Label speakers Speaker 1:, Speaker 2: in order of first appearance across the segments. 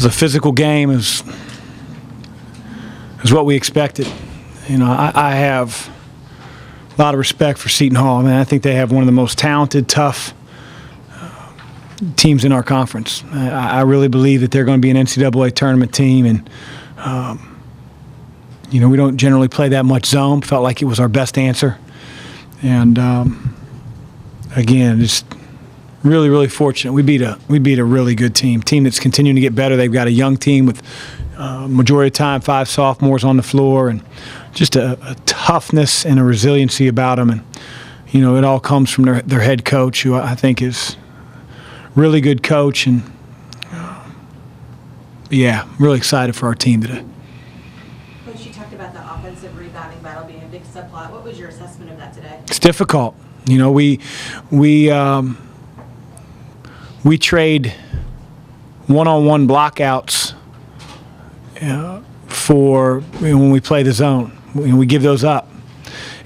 Speaker 1: was a physical game. It was what we expected. I have a lot of respect for Seton Hall. I mean, I think they have one of the most talented, tough teams in our conference. I really believe that they're going to be an NCAA tournament team, and we don't generally play that much zone. Felt like it was our best answer, and again, just really, really fortunate. We beat a really good team that's continuing to get better. They've got a young team with majority of the time 5 sophomores on the floor, and just a toughness and a resiliency about them. And it all comes from their head coach, who I think is really good coach, and really excited for our team today.
Speaker 2: Coach, you talked about the offensive rebounding battle being a big subplot. What was your assessment of that today?
Speaker 1: It's difficult. We trade one-on-one blockouts for when we play the zone. We give those up,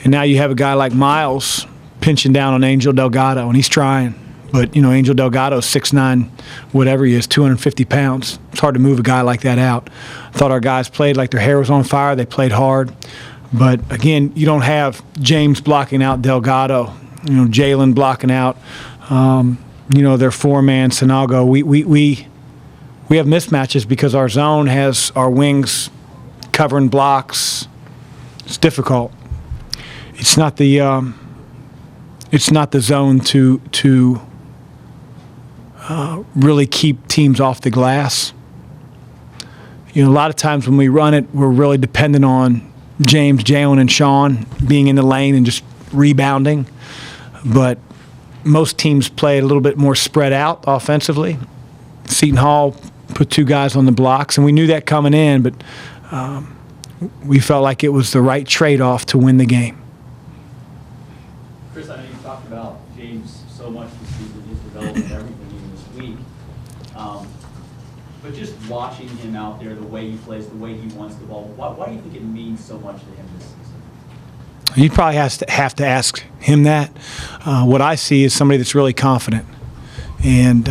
Speaker 1: and now you have a guy like Miles pinching down on Angel Delgado, and he's trying. But, Angel Delgado is 6'9", whatever he is, 250 pounds. It's hard to move a guy like that out. I thought our guys played like their hair was on fire. They played hard. But, again, you don't have James blocking out Delgado, Jalen blocking out, their four-man Sinago. We have mismatches because our zone has our wings covering blocks. It's difficult. It's not the zone to really keep teams off the glass. A lot of times when we run it, we're really dependent on James, Jalen, and Sean being in the lane and just rebounding. But most teams play a little bit more spread out offensively. Seton Hall put 2 guys on the blocks, and we knew that coming in, but we felt like it was the right trade-off to win the game.
Speaker 3: Chris, I know you talked about James so much this season, his development, everything even this week. But just watching him out there, the way he plays, the way he wants the ball, why do you think it means so much to him this season?
Speaker 1: You probably have to ask him that. What I see is somebody that's really confident. And,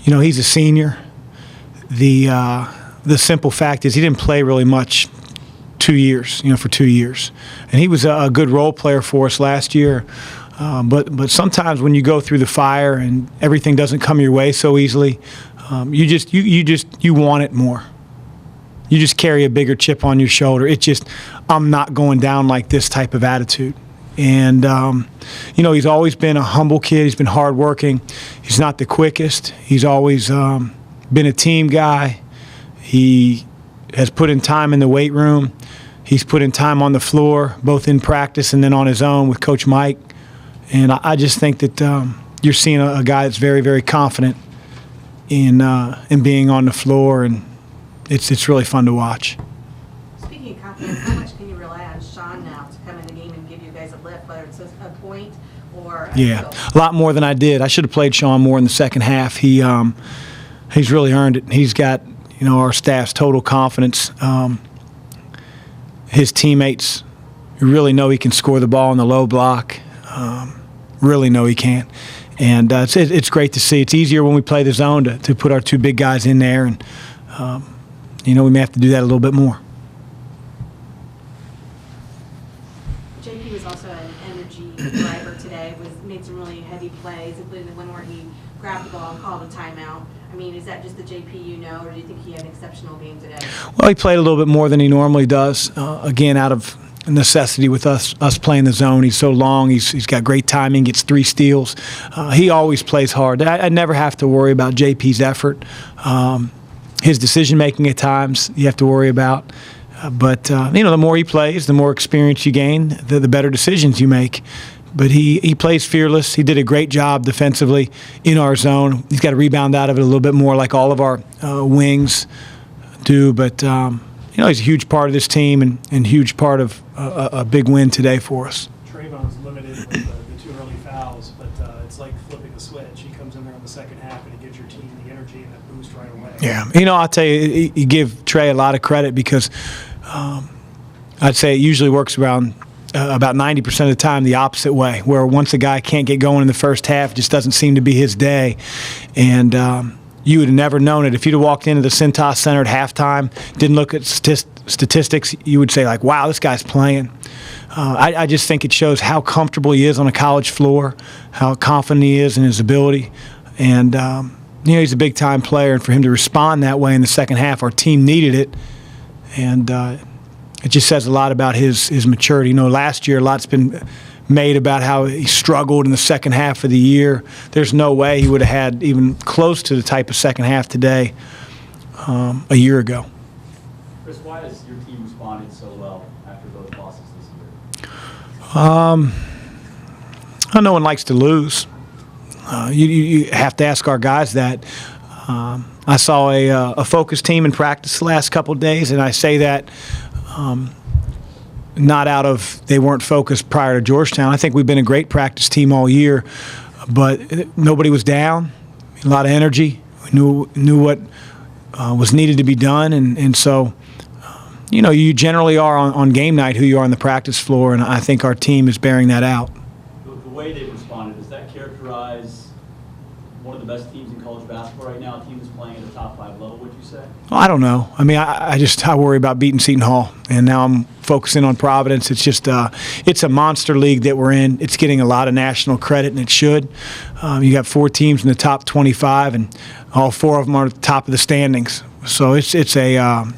Speaker 1: he's a senior. The simple fact is he didn't play really much 2 years, for 2 years. And he was a good role player for us last year. But sometimes when you go through the fire and everything doesn't come your way so easily, you want it more. You just carry a bigger chip on your shoulder. It's just, I'm not going down like this type of attitude. And, he's always been a humble kid. He's been hardworking. He's not the quickest. He's always been a team guy. He has put in time in the weight room. He's put in time on the floor, both in practice and then on his own with Coach Mike. And I just think that you're seeing a guy that's very, very confident in being on the floor, and it's really fun to watch.
Speaker 2: Speaking of confidence, how much can you rely on Sean now to come in the game and give you guys a lift, whether it's a point or
Speaker 1: a lot more than I did. I should have played Sean more in the second half. He's really earned it. He's got our staff's total confidence. His teammates really know he can score the ball in the low block. Really know he can. And it's great to see. It's easier when we play the zone to put our 2 big guys in there, and we may have to do that a little bit more.
Speaker 2: JP was also an energy driver today. Made some really heavy plays, including the one where he grabbed the ball and called a timeout. I mean, is that just the JP or do you think he had an exceptional game today? Well,
Speaker 1: he played a little bit more than he normally does. Again, out of necessity with us playing the zone. He's so long. He's got great timing, gets 3 steals. He always plays hard. I never have to worry about JP's effort. His decision-making at times you have to worry about. But the more he plays, the more experience you gain, the better decisions you make. But he plays fearless. He did a great job defensively in our zone. He's got to rebound out of it a little bit more like all of our wings do. But, he's a huge part of this team and huge part of a big win today for us.
Speaker 4: Trayvon's limited with the 2 early fouls, but it's like flipping a switch. He comes in there in the second half and he gives your team the energy and that boost right away.
Speaker 1: Yeah, I'll tell you, you give Trey a lot of credit because I'd say it usually works around about 90% of the time the opposite way, where once a guy can't get going in the first half, it just doesn't seem to be his day. And you would have never known it. If you'd have walked into the Cintas Center at halftime, didn't look at statistics, you would say, like, wow, this guy's playing. I just think it shows how comfortable he is on a college floor, how confident he is in his ability. And, he's a big-time player, and for him to respond that way in the second half, our team needed it. And it just says a lot about his maturity. Last year, a lot's been made about how he struggled in the second half of the year. There's no way he would have had even close to the type of second half today a year ago.
Speaker 3: Chris, why has your team responded so well after both losses this year?
Speaker 1: No one likes to lose. You have to ask our guys that. I saw a focus team in practice the last couple of days, and I say that not out of they weren't focused prior to Georgetown. I think we've been a great practice team all year, but nobody was down. A lot of energy. We knew what was needed to be done, and so you generally are on game night who you are on the practice floor, and I think our team is bearing that out.
Speaker 3: The way they've responded, does that characterize one of the best teams in college basketball right now? A team that's playing at the top 5 level, would you say?
Speaker 1: Well, I don't know. I mean, I worry about beating Seton Hall, and now I'm focusing on Providence. It's just it's a monster league that we're in. It's getting a lot of national credit, and it should. You got 4 teams in the top 25, and all 4 of them are at the top of the standings. So it's a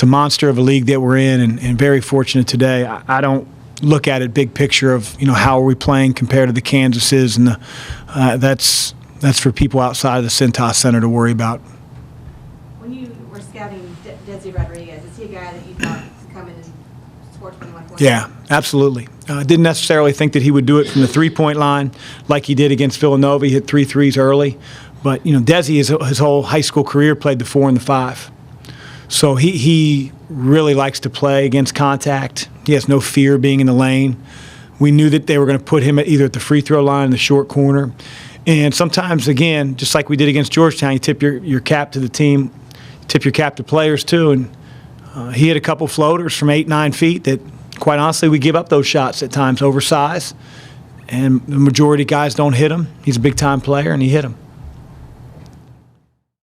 Speaker 1: monster of a league that we're in, and very fortunate today. I don't look at it big picture of how are we playing compared to the Kansases, and that's for people outside of the Cintas Center to worry about.
Speaker 2: When you were scouting Desi Rodriguez, is he a guy that you thought could come in and score 21 points?
Speaker 1: Yeah, absolutely. Didn't necessarily think that he would do it from the three-point line like he did against Villanova. He hit 3 threes early. But, Desi, his whole high school career, played the 4 and the 5. So he really likes to play against contact. He has no fear being in the lane. We knew that they were going to put him either at the free throw line in the short corner. And sometimes, again, just like we did against Georgetown, you tip your cap to the team, tip your cap to players too. And he had a couple floaters from 8-9 feet that, quite honestly, we give up those shots at times, oversized. And the majority of guys don't hit them. He's a big-time player, and he hit them.